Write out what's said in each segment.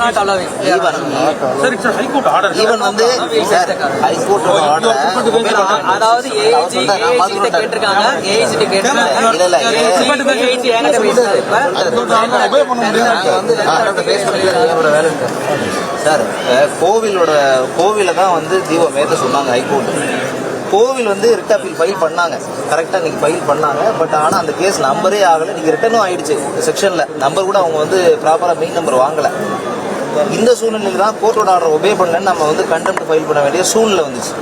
not allowing. Sir, it's a High Court order. Even வந்து High Court order. அதாவது AIG கிட்ட கேட்டிருக்காங்க. AIG கிட்ட கேட்டிருக்காங்க. இல்ல AIG என்கிட்ட பேசுறாரு இப்ப. சார் கோவில தான் வந்து தீபம் ஏற்ற சொன்னாங்க ஹைகோர்ட். கோவில் வந்து ரிட் அப்பீல் ஃபைல் பண்ணாங்க, கரெக்டாக இன்னைக்கு ஃபைல் பண்ணாங்க. பட் ஆனால் அந்த கேஸ் நம்பரே ஆகலை. இன்னைக்கு ரிட்டர்னும் ஆயிடுச்சு. செக்ஷனில் நம்பர் கூட அவங்க வந்து ப்ராப்பராக மெயின் நம்பர் வாங்கலை. இந்த சூழ்நிலையில் தான் கோர்ட்டோட ஆர்டர் ஒபே பண்ணலன்னு நம்ம வந்து கண்டெம்ட் ஃபைல் பண்ண வேண்டிய சூழ்நிலை வந்துச்சு.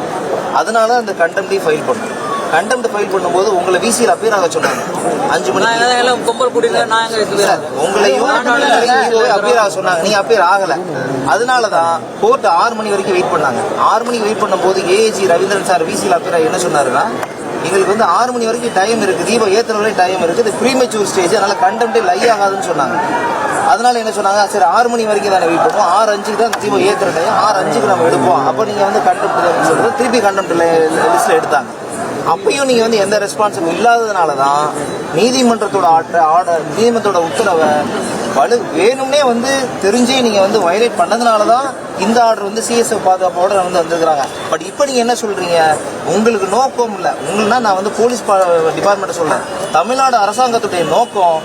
அதனால அந்த கண்டெம்ட்டையும் ஃபைல் பண்ணோம். கண்டெம்ட் ஃபைல் பண்ணும்போது உங்களை விசியில் அப்பீர் ஆக சொன்னாங்க 5 மணிக்கு. கும்பல் உங்களையும் அப்பீர் ஆக சொன்னாங்க. நீங்க அப்பீர் ஆகல. அதனாலதான் கோர்ட் 6 மணி வரைக்கும் வெயிட் பண்ணாங்க. 6 மணிக்கு வெயிட் பண்ணும்போது ஏஜி ரவீந்திரன் சார் விசியில் அப்பீர் என்ன சொன்னாருன்னா, எங்களுக்கு வந்து 6 மணி வரைக்கும் டைம் இருக்கு, தீபம் ஏற்றுற வரைக்கும் டைம் இருக்கு, இது ப்ரீமெச்சூர் ஸ்டேஜ், அதனால கண்டெம்ட்டே லை ஆகாதுன்னு சொன்னாங்க. அதனால என்ன சொன்னாங்க, சரி 6 மணி வரைக்கும் தானே வெயிட் பண்ணுவோம், 6:05 தான் தீபம் ஏற்றுற டைம், 6:05 நம்ம எடுப்போம், அப்போ நீங்க வந்து கண்டெம்ட் சொல்றது திருப்பி கண்டெம்ட் லிஸ்ட்ல எடுத்தாங்க. அப்பயும் நீங்க வந்து எந்த ரெஸ்பான்சிபிள் இல்லாததுனால தான் நீதிமன்றத்தோட நீதிமன்றத்தோட உத்தரவை வேணும்னே வந்து தெரிஞ்சே நீங்க வந்து வயலேட் பண்ணதுனால தான் இந்த ஆர்டர் வந்து சிஎஸ்எஃப் பாதுகாப்போட வந்து வந்திருக்கிறாங்க. பட் இப்போ நீங்க என்ன சொல்றீங்க, உங்களுக்கு நோக்கம் இல்லை. உங்களுக்குன்னா நான் வந்து போலீஸ் டிபார்ட்மெண்ட் சொல்றேன், தமிழ்நாடு அரசாங்கத்துடைய நோக்கம்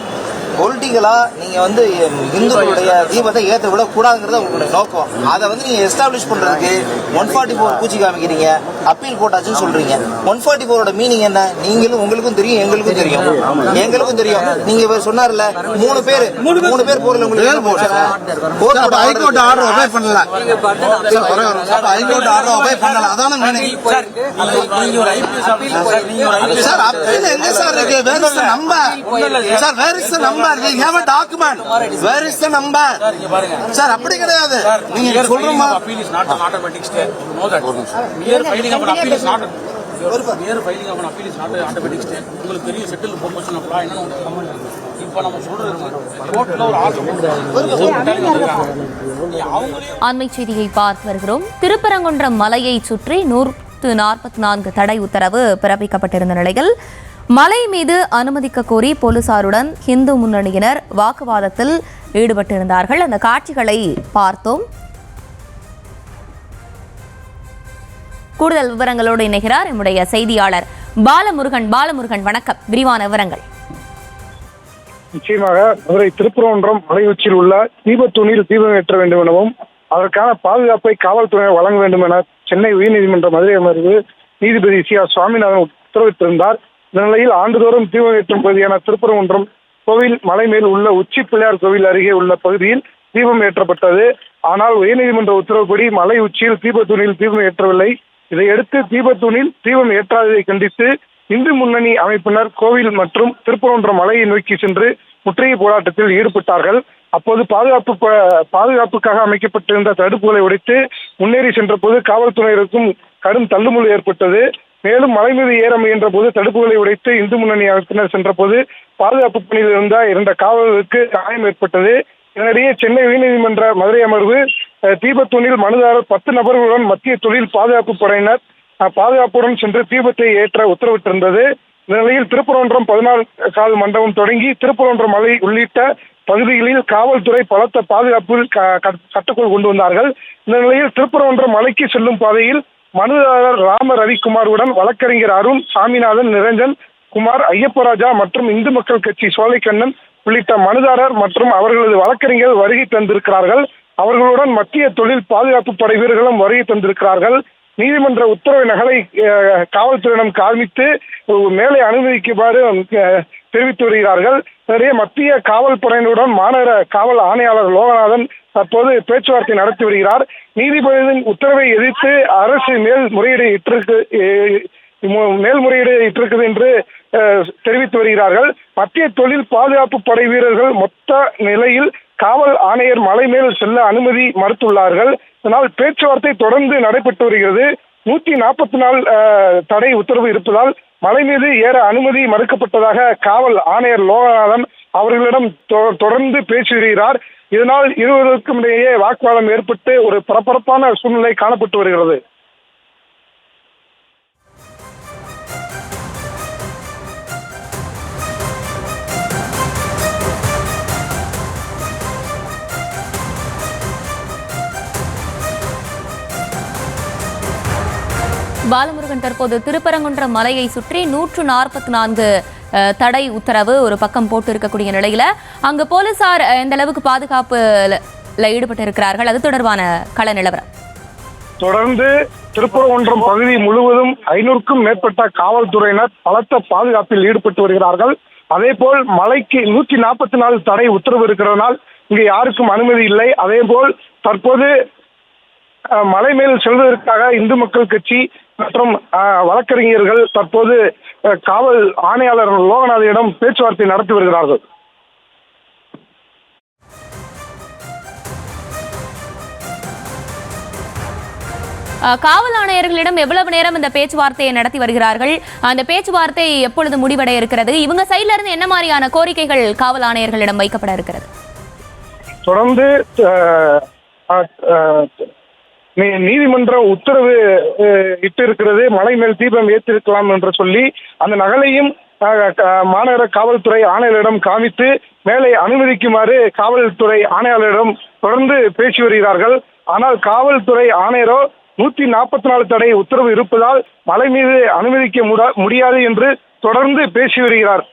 பொலிட்டிக்கலா நீங்க வந்து இந்துக்களுடைய தீபத்தை ஏற்ற விட கூடாதுங்கிறத உங்களுடைய நோக்கம். அதை வந்து நீங்க எஸ்டாப்ளிஷ் பண்றதுக்கு 144 பூச்சி காமிக்கிறீங்க, அப்பீல் போட்டாச்சுன்னு சொல்றீங்க. 144ஓட மீனிங் என்ன, நீங்களும் உங்களுக்கும் தெரியும், எங்களுக்கும் தெரியும். நீங்க சொன்னார்ல 3 பேர் போறல உங்களுக்கு ஹைகோர்ட் ஆர்டர் ஒபே பண்ணல. ஹைகோர்ட் ஆர்டர் ஒபே பண்ணல, அதான மீனிங். சார் அப்பீல் எங்க சார் இருக்கு? Where is the number sir? Where is the number? We have a document. Where is the number? Sir, அப்படி கிடையாது. நீங்க சொல்றீங்க appeal is not an automatic stay. You know that. Mere filing of an appeal is not an automatic stay. உங்களுக்கு பெரிய settle promotion of law என்னன்னு comment இருக்கு. இப்போ நம்ம சொல்றது கோர்ட்ல ஒரு ஆர்டர். அண்மை செய்தியை பார்த்து வருகிறோம். திருப்பரங்குன்றம் மலையை சுற்றி 144 தடை உத்தரவு பிறப்பிக்கப்பட்டிருந்த நிலையில் மலை மீது அனுமதிக்க கோரி போலீசாருடன் இந்து முன்னணியினர் வாக்குவாதத்தில் ஈடுபட்டிருந்தார்கள். அந்த காட்சிகளை பார்த்தோம். கூடுதல் விவரங்களோடு இணைகிறார் நம்முடைய செய்தியாளர் பாலமுருகன். வணக்கம், விரிவான விவரங்கள். நிச்சயமாக மதுரை திருப்பரங்குன்றம் மலை உச்சியில் உள்ள தீபத்தூணில் தீபம் ஏற்ற வேண்டும் எனவும் அதற்கான பாதுகாப்பை காவல்துறையினர் வழங்க வேண்டும் என சென்னை உயர்நீதிமன்ற மதுரை அமர்வு நீதிபதி சி.ஆர். சுவாமிநாதன் உத்தரவிட்டிருந்தார். இந்த நிலையில் ஆண்டுதோறும் தீபம் ஏற்றும் பகுதியான திருப்பரங்குன்றம் கோவில் மலை மேல் உள்ள உச்சி பிள்ளையார் கோவில் அருகே உள்ள பகுதியில் தீபம் ஏற்றப்பட்டது. ஆனால் உயர்நீதிமன்ற உத்தரவுப்படி மலை உச்சியில் தீபத்தூணில் தீபம் ஏற்றவில்லை. இதையடுத்து தீபத்தூணில் தீபம் ஏற்றாததை கண்டித்து இந்து முன்னணி அமைப்பினர் கோவில் மற்றும் திருப்பரங்குன்றம் மலையை நோக்கி சென்று முற்றுகை போராட்டத்தில் ஈடுபட்டார்கள். அப்போது பாதுகாப்புக்காக அமைக்கப்பட்டிருந்த தடுப்புகளை உடைத்து முன்னேறி சென்ற போது காவல்துறையினருக்கும் கடும் தள்ளுமுள்ளு ஏற்பட்டது. மேலும் மலை மீது ஏற முயன்ற போது தடுப்புகளை உடைத்து இந்து முன்னணி அமைப்பினர் சென்ற போது பாதுகாப்பு பணியில் இருந்த 2 காவலர்களுக்கு காயம் ஏற்பட்டது. இதனிடையே சென்னை உயர்நீதிமன்ற மதுரை அமர்வு தீபத்தூணில் மனுதாரர் 10 நபர்களுடன் மத்திய தொழில் பாதுகாப்பு படையினர் பாதுகாப்புடன் சென்று தீபத்தை ஏற்ற உத்தரவிட்டிருந்தது. இந்த நிலையில் திருப்பரங்குன்றம் 14 கால் மண்டபம் தொடங்கி திருப்பரங்குன்றம் மலை உள்ளிட்ட பகுதிகளில் காவல்துறை பலத்த பாதுகாப்பில் கட்டுக்குள் கொண்டு வந்தார்கள். இந்த நிலையில் திருப்பரங்குன்றம் மலைக்கு செல்லும் பாதையில் மனுதாரர் ராம ரவிக்குமாருடன் வழக்கறிஞர் அருண், சாமிநாதன், நிரஞ்சன் குமார், ஐயப்பராஜா மற்றும் இந்து மக்கள் கட்சி சோலைக்கண்ணன் உள்ளிட்ட மனுதாரர் மற்றும் அவர்களது வழக்கறிஞர்கள் வருகை தந்திருக்கிறார்கள். அவர்களுடன் மத்திய தொழில் பாதுகாப்பு படை வீரர்களும் வருகை தந்திருக்கிறார்கள். நீதிமன்ற உத்தரவு நகலை காவல்துறையிடம் காண்பித்து மேலே அனுமதிக்குமாறு தெரிவித்து வருகிறார்கள். மத்திய காவல் படையினருடன் மாநகர காவல் ஆணையாளர் லோகநாதன் தற்போது பேச்சுவார்த்தை நடத்தி வருகிறார். நீதிபதியின் உத்தரவை எதிர்த்து அரசு மேல்முறையீடு இட்டிருக்குது என்று தெரிவித்து வருகிறார்கள். மத்திய தொழில் பாதுகாப்பு படை வீரர்கள் மொத்த நிலையில் காவல் ஆணையர் மலை மேல் செல்ல அனுமதி மறுத்துள்ளார்கள். இதனால் பேச்சுவார்த்தை தொடர்ந்து நடைபெற்று வருகிறது. 144 தடை உத்தரவு இருப்பதால் மலை மீது ஏற அனுமதி மறுக்கப்பட்டதாக காவல் ஆணையர் லோகநாதன் அவர்களிடம் தொடர்ந்து பேசி வருகிறார். இதனால் இருவருக்கும் இடையே வாக்குவாதம் ஏற்பட்டு ஒரு பரபரப்பான சூழ்நிலை காணப்பட்டு வருகிறது. பாலமுருகன், தற்போது திருப்பரங்குன்றம் மலையை சுற்றி 144 தடை உத்தரவு ஒரு பக்கம் போட்டு இருக்கக்கூடிய நிலையில அங்கு போலீசார் எந்த அளவுக்கு பாதுகாப்புல ஈடுபட்டு இருக்கிறார்கள், அது தொடர்பான கள நிலவரம். தொடர்ந்து திருப்பரங்குன்றம் பகுதி முழுவதும் 500க்கும் மேற்பட்ட காவல்துறையினர் பலத்த பாதுகாப்பில் ஈடுபட்டு வருகிறார்கள். அதே போல் மலைக்கு 144 தடை உத்தரவு இருக்கிறதனால் இங்கு யாருக்கும் அனுமதி இல்லை. அதே போல் தற்போது மலை மேல் செல்வதற்காக இந்து மக்கள் கட்சி மற்றும் வழக்கறிஞர்கள் தற்போது காவல் ஆணையாளர் லோகநாதிடம் பேச்சுவார்த்தை நடத்தி வருகிறார்கள். காவல் ஆணையர்களிடம் எவ்வளவு நேரம் இந்த பேச்சுவார்த்தையை நடத்தி வருகிறார்கள்? அந்த பேச்சுவார்த்தை எப்பொழுது முடிவடைய இருக்கிறது? இவங்க சைட்ல இருந்து என்ன மாதிரியான கோரிக்கைகள் காவல் ஆணையர்களிடம் வைக்கப்பட இருக்கிறது? தொடர்ந்து நீதிமன்ற உத்தரவு இட்டு இருக்கிறது, மலை மேல் தீபம் ஏற்றிருக்கலாம் என்று சொல்லி அந்த நகலையும் மாநகர காவல்துறை ஆணையரிடம் காமித்து மேலே அனுமதிக்குமாறு காவல்துறை ஆணையாளரிடம் தொடர்ந்து பேசி வருகிறார்கள். ஆனால் காவல்துறை ஆணையரோ 144 தடை உத்தரவு இருப்பதால் மலை மீது அனுமதிக்க முடியாது என்று தொடர்ந்து பேசி வருகிறார்.